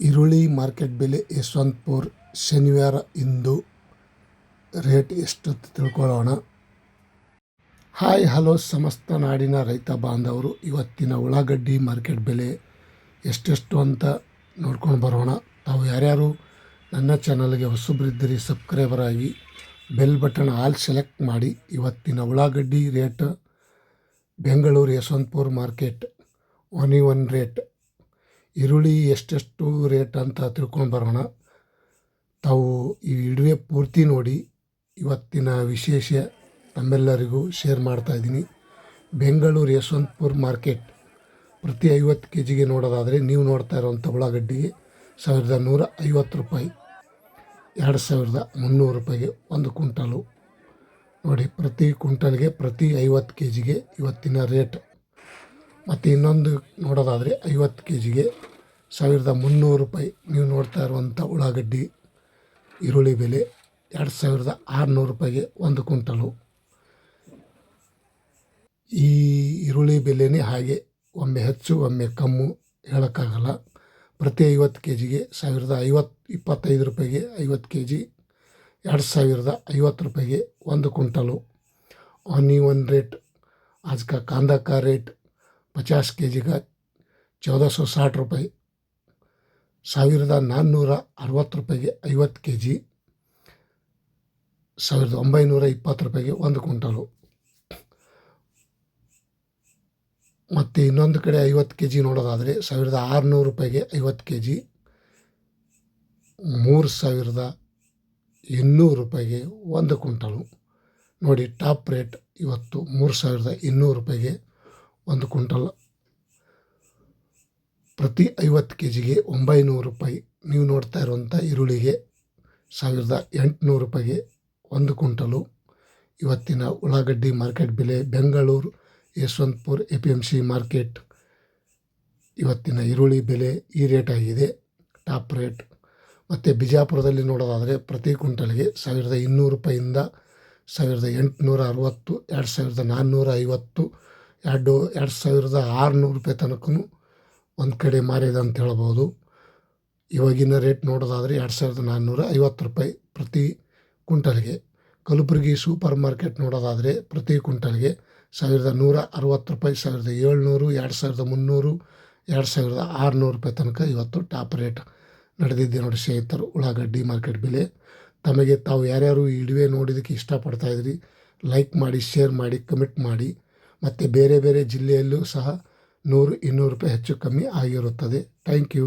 ಈರುಳ್ಳಿ ಮಾರ್ಕೆಟ್ ಬೆಲೆ ಯಶವಂತಪುರ ಶನಿವಾರ ಇಂದು ರೇಟ್ ಎಷ್ಟು ತಿಳ್ಕೊಳ್ಳೋಣ. ಹಾಯ್ ಹಲೋ ಸಮಸ್ತ ನಾಡಿನ ರೈತ ಬಾಂಧವರು, ಇವತ್ತಿನ ಉಳ್ಳಾಗಡ್ಡಿ ಮಾರ್ಕೆಟ್ ಬೆಲೆ ಎಷ್ಟೆಷ್ಟು ಅಂತ ನೋಡ್ಕೊಂಡು ಬರೋಣ. ತಾವು ಯಾರ್ಯಾರು ನನ್ನ ಚಾನಲ್ಗೆ ಹೊಸಬ್ರಿದ್ದೀರಿ ಸಬ್ಸ್ಕ್ರೈಬರ್ ಆಗಿ ಬೆಲ್ ಬಟನ್ ಆಲ್ ಸೆಲೆಕ್ಟ್ ಮಾಡಿ. ಇವತ್ತಿನ ಉಳ್ಳಾಗಡ್ಡಿ rate Bengaluru Yeshwanthpur market 1 rate. ಈರುಳ್ಳಿ ಎಷ್ಟೆಷ್ಟು ರೇಟ್ ಅಂತ ತಿಳ್ಕೊಂಡು ಬರೋಣ. ತಾವು ಈ ವಿಡಿಯೋ ಪೂರ್ತಿ ನೋಡಿ. ಇವತ್ತಿನ ವಿಶೇಷ ತಮ್ಮೆಲ್ಲರಿಗೂ ಶೇರ್ ಮಾಡ್ತಾಯಿದ್ದೀನಿ. ಬೆಂಗಳೂರು ಯಶವಂತಪುರ ಮಾರ್ಕೆಟ್ ಪ್ರತಿ 50 kgಗೆ ನೋಡೋದಾದರೆ ನೀವು ನೋಡ್ತಾ ಇರೋವಂಥ ಉಳ್ಳಾಗಡ್ಡಿಗೆ 1150 ರೂಪಾಯಿ, 2300 ರೂಪಾಯಿಗೆ ಒಂದು ಕ್ವಿಂಟಲು ನೋಡಿ. ಪ್ರತಿ ಕ್ವಿಂಟಲ್ಗೆ ಪ್ರತಿ 50 kgಗೆ ಇವತ್ತಿನ ರೇಟ್. ಮತ್ತು ಇನ್ನೊಂದು ನೋಡೋದಾದರೆ 50 kgಗೆ 1300 ರೂಪಾಯಿ. ನೀವು ನೋಡ್ತಾ ಇರುವಂಥ ಉಳ್ಳಾಗಡ್ಡಿ ಈರುಳ್ಳಿ ಬೆಲೆ 2600 ರೂಪಾಯಿಗೆ ಒಂದು ಕ್ವಿಂಟಲು. ಈ ಈರುಳ್ಳಿ ಬೆಲೆನೇ ಹಾಗೆ, ಒಮ್ಮೆ ಹೆಚ್ಚು ಒಮ್ಮೆ ಕಮ್ಮು ಹೇಳೋಕ್ಕಾಗಲ್ಲ. ಪ್ರತಿ 50 kgಗೆ 1025 ರೂಪಾಯಿಗೆ 50 kg, 2050 ರೂಪಾಯಿಗೆ ಒಂದು ಕ್ವಿಂಟಲು. ऑन रेट आज का कांदा का रेट 50 kg का 1460 ರೂಪಾಯಿ, 1460 ರೂಪಾಯಿಗೆ 50 kg, 1920 ರೂಪಾಯಿಗೆ ಒಂದು ಕ್ವಿಂಟಲು. ಮತ್ತು ಇನ್ನೊಂದು ಕಡೆ 50 kg ನೋಡೋದಾದರೆ 1600 ರೂಪಾಯಿಗೆ 50 kg, 3200 ರೂಪಾಯಿಗೆ ಒಂದು ಕ್ವಿಂಟಲು ನೋಡಿ. ಟಾಪ್ ರೇಟ್ ಇವತ್ತು 3200 ರೂಪಾಯಿಗೆ ಒಂದು ಕ್ವಿಂಟಲ್. ಪ್ರತಿ 50 kgಗೆ 900 ರೂಪಾಯಿ. ನೀವು ನೋಡ್ತಾ ಇರುವಂಥ ಈರುಳ್ಳಿಗೆ 1800 ರೂಪಾಯಿಗೆ ಒಂದು ಕ್ವಿಂಟಲು. ಇವತ್ತಿನ ಉಳ್ಳಾಗಡ್ಡಿ ಮಾರ್ಕೆಟ್ ಬೆಲೆ ಬೆಂಗಳೂರು ಯಶವಂತಪುರ APMC ಮಾರ್ಕೆಟ್ ಇವತ್ತಿನ ಈರುಳ್ಳಿ ಬೆಲೆ ಈ ರೇಟ್ ಆಗಿದೆ, ಟಾಪ್ ರೇಟ್. ಮತ್ತು ಬಿಜಾಪುರದಲ್ಲಿ ನೋಡೋದಾದರೆ ಪ್ರತಿ ಕ್ವಿಂಟಲ್ಗೆ 1200 ರೂಪಾಯಿಯಿಂದ 1860, 2450, 2600 ರೂಪಾಯಿ ತನಕನೂ ಒಂದು ಕಡೆ ಮಾರಿದೆ ಅಂತ ಹೇಳ್ಬೋದು. ಇವಾಗಿನ ರೇಟ್ ನೋಡೋದಾದರೆ 2450 ರೂಪಾಯಿ ಪ್ರತಿ ಕ್ವಿಂಟಲ್ಗೆ. ಕಲಬುರಗಿ ಸೂಪರ್ ಮಾರ್ಕೆಟ್ ನೋಡೋದಾದರೆ ಪ್ರತಿ ಕ್ವಿಂಟಲ್ಗೆ 1160 ರೂಪಾಯಿ, 1700, 2300, 2600 ರೂಪಾಯಿ ತನಕ ಇವತ್ತು ಟಾಪ್ ರೇಟ್ ನಡೆದಿದೆ ನೋಡಿ ಸ್ನೇಹಿತರು ಉಳ್ಳಾಗಡ್ಡಿ ಮಾರ್ಕೆಟ್ ಬೆಲೆ. ತಮಗೆ ತಾವು ಯಾರ್ಯಾರು ಈ ವಿಡಿಯೋ ನೋಡಿದ್ದಕ್ಕೆ ಇಷ್ಟಪಡ್ತಾಯಿದ್ರಿ ಲೈಕ್ ಮಾಡಿ, ಶೇರ್ ಮಾಡಿ, ಕಮೆಂಟ್ ಮಾಡಿ. ಮತ್ತು ಬೇರೆ ಬೇರೆ ಜಿಲ್ಲೆಯಲ್ಲೂ ಸಹ 100-200 ರೂಪಾಯಿ ಹೆಚ್ಚು ಕಮ್ಮಿ ಆಗಿರುತ್ತದೆ. Thank you.